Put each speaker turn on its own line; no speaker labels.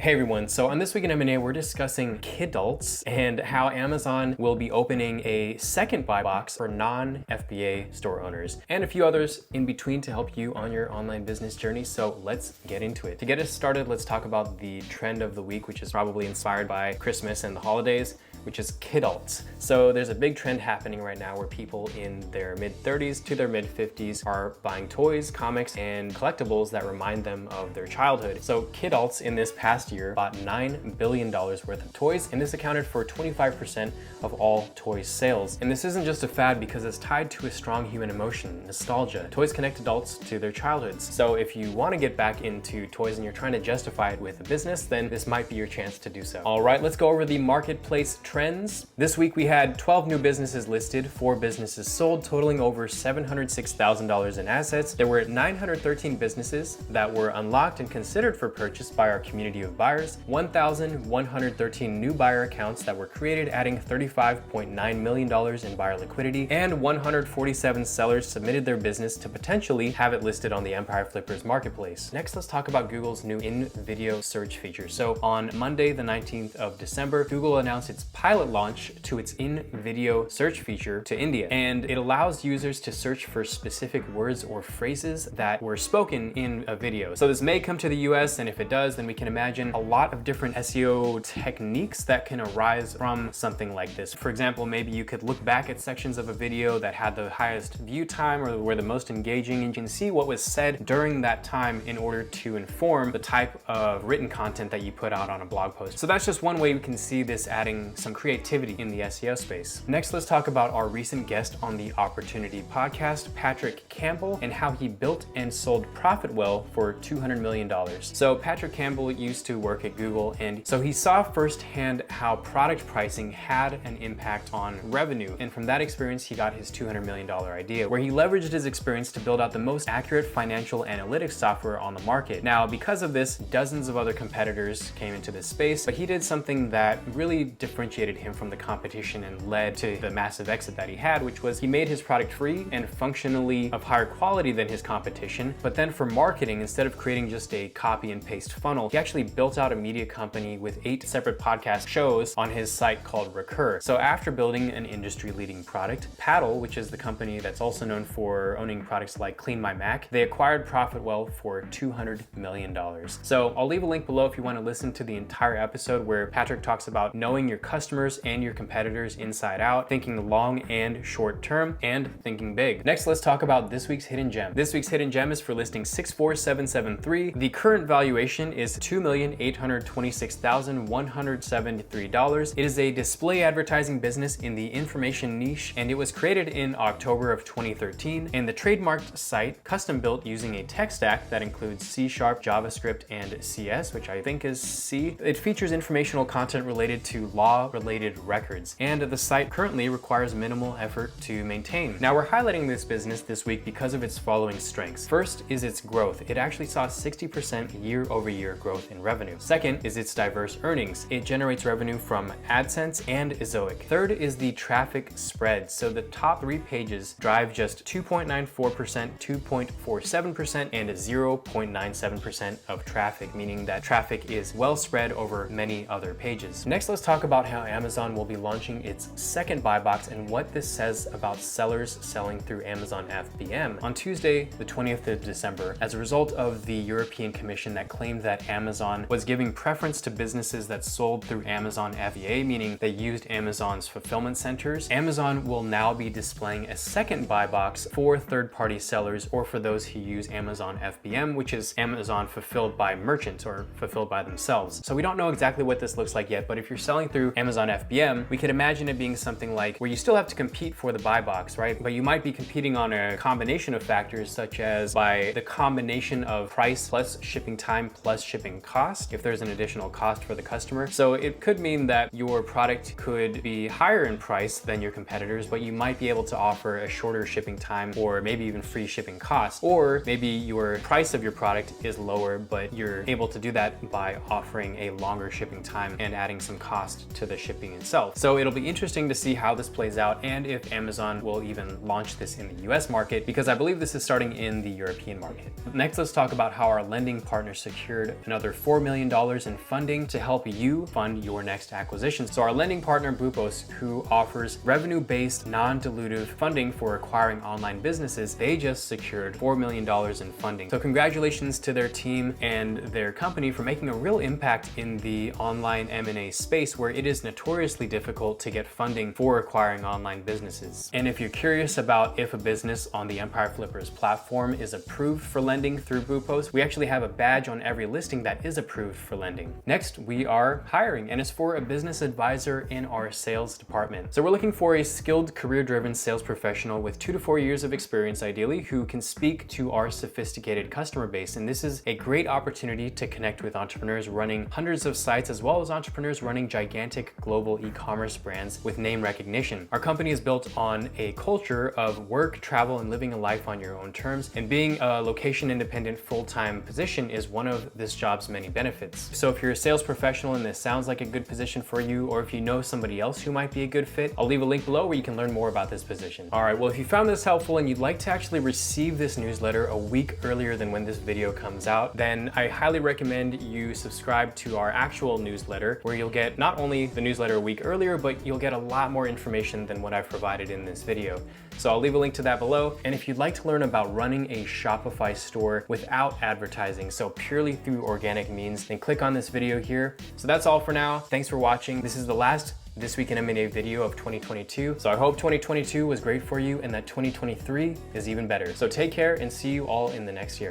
Hey everyone, so on This Week in M&A, we're discussing kidults and how Amazon will be opening a second buy box for non-FBA store owners and a few others in between to help you on your online business journey. So let's get into it. To get us started, let's talk about the trend of the week, which is probably inspired by Christmas and the holidays, which is kidults. So there's a big trend happening right now where people in their mid-30s to their mid-50s are buying toys, comics, and collectibles that remind them of their childhood. So kidults in this past year bought $9 billion worth of toys, and this accounted for 25% of all toy sales. And this isn't just a fad because it's tied to a strong human emotion, nostalgia. Toys connect adults to their childhoods. So if you want to get back into toys and you're trying to justify it with a business, then this might be your chance to do so. All right, let's go over the marketplace trends. This week we had 12 new businesses listed, 4 businesses sold, totaling over $706,000 in assets. There were 913 businesses that were unlocked and considered for purchase by our community of buyers, 1,113 new buyer accounts that were created, adding $35.9 million in buyer liquidity, and 147 sellers submitted their business to potentially have it listed on the Empire Flippers marketplace. Next, let's talk about Google's new in-video search feature. So on Monday, the 19th of December, Google announced its pilot launch to its in-video search feature to India, and it allows users to search for specific words or phrases that were spoken in a video. So this may come to the US, and if it does, then we can imagine a lot of different SEO techniques that can arise from something like this. For example, maybe you could look back at sections of a video that had the highest view time or were the most engaging, and you can see what was said during that time in order to inform the type of written content that you put out on a blog post. So that's just one way we can see this adding some creativity in the SEO space. Next, let's talk about our recent guest on the Opportunity podcast, Patrick Campbell, and how he built and sold ProfitWell for $200 million. So Patrick Campbell used to work at Google, and so he saw firsthand how product pricing had an impact on revenue. And from that experience, he got his $200 million idea, where he leveraged his experience to build out the most accurate financial analytics software on the market. Now, because of this, dozens of other competitors came into this space, but he did something that really differentiated him from the competition and led to the massive exit that he had, which was he made his product free and functionally of higher quality than his competition. But then for marketing, instead of creating just a copy and paste funnel, he actually built out a media company with 8 separate podcast shows on his site called Recur. So after building an industry-leading product, Paddle, which is the company that's also known for owning products like Clean My Mac, they acquired ProfitWell for $200 million. So I'll leave a link below if you want to listen to the entire episode where Patrick talks about knowing your customers and your competitors inside out, thinking long and short term, and thinking big. Next, let's talk about this week's hidden gem. This week's hidden gem is for listing 64773. The current valuation is $2,826,173. It is a display advertising business in the information niche, and it was created in October of 2013. And the trademarked site, custom built using a tech stack that includes C#, JavaScript, and CS, which I think is C. It features informational content related to law-related records, and the site currently requires minimal effort to maintain. Now, we're highlighting this business this week because of its following strengths. First is its growth. It actually saw 60% year-over-year growth in revenue. Second is its diverse earnings. It generates revenue from AdSense and Ezoic. Third is the traffic spread. So the top 3 pages drive just 2.94%, 2.47%, and 0.97% of traffic, meaning that traffic is well spread over many other pages. Next, let's talk about how Amazon will be launching its second buy box and what this says about sellers selling through Amazon FBM. On Tuesday, the 20th of December, as a result of the European Commission that claimed that Amazon was giving preference to businesses that sold through Amazon FBA, meaning they used Amazon's fulfillment centers, Amazon will now be displaying a second buy box for third-party sellers or for those who use Amazon FBM, which is Amazon fulfilled by merchants or fulfilled by themselves. So we don't know exactly what this looks like yet, but if you're selling through Amazon FBM, we could imagine it being something like where you still have to compete for the buy box, right? But you might be competing on a combination of factors, such as by the combination of price plus shipping time plus shipping cost, if there's an additional cost for the customer. So it could mean that your product could be higher in price than your competitors, but you might be able to offer a shorter shipping time or maybe even free shipping costs. Or maybe your price of your product is lower, but you're able to do that by offering a longer shipping time and adding some cost to the shipping itself. So it'll be interesting to see how this plays out and if Amazon will even launch this in the US market, because I believe this is starting in the European market. Next, let's talk about how our lending partner secured another $4 million in funding to help you fund your next acquisition. So our lending partner, Bupos, who offers revenue-based, non-dilutive funding for acquiring online businesses, they just secured $4 million in funding. So congratulations to their team and their company for making a real impact in the online M&A space, where it is notoriously difficult to get funding for acquiring online businesses. And if you're curious about if a business on the Empire Flippers platform is approved for lending through Bupos, we actually have a badge on every listing that is approved for lending. Next, we are hiring, and it's for a business advisor in our sales department. So we're looking for a skilled, career-driven sales professional with 2 to 4 years of experience, ideally, who can speak to our sophisticated customer base. And this is a great opportunity to connect with entrepreneurs running hundreds of sites, as well as entrepreneurs running gigantic global e-commerce brands with name recognition. Our company is built on a culture of work, travel, and living a life on your own terms. And being a location-independent full-time position is one of this job's many benefits. So if you're a sales professional and this sounds like a good position for you, or if you know somebody else who might be a good fit, I'll leave a link below where you can learn more about this position. All right, well, if you found this helpful and you'd like to actually receive this newsletter a week earlier than when this video comes out, then I highly recommend you subscribe to our actual newsletter, where you'll get not only the newsletter a week earlier, but you'll get a lot more information than what I've provided in this video. So I'll leave a link to that below. And if you'd like to learn about running a Shopify store without advertising, so purely through organic means, then click on this video here. So that's all for now. Thanks for watching. This is the last This Week in M&A video of 2022. So I hope 2022 was great for you and that 2023 is even better. So take care and see you all in the next year.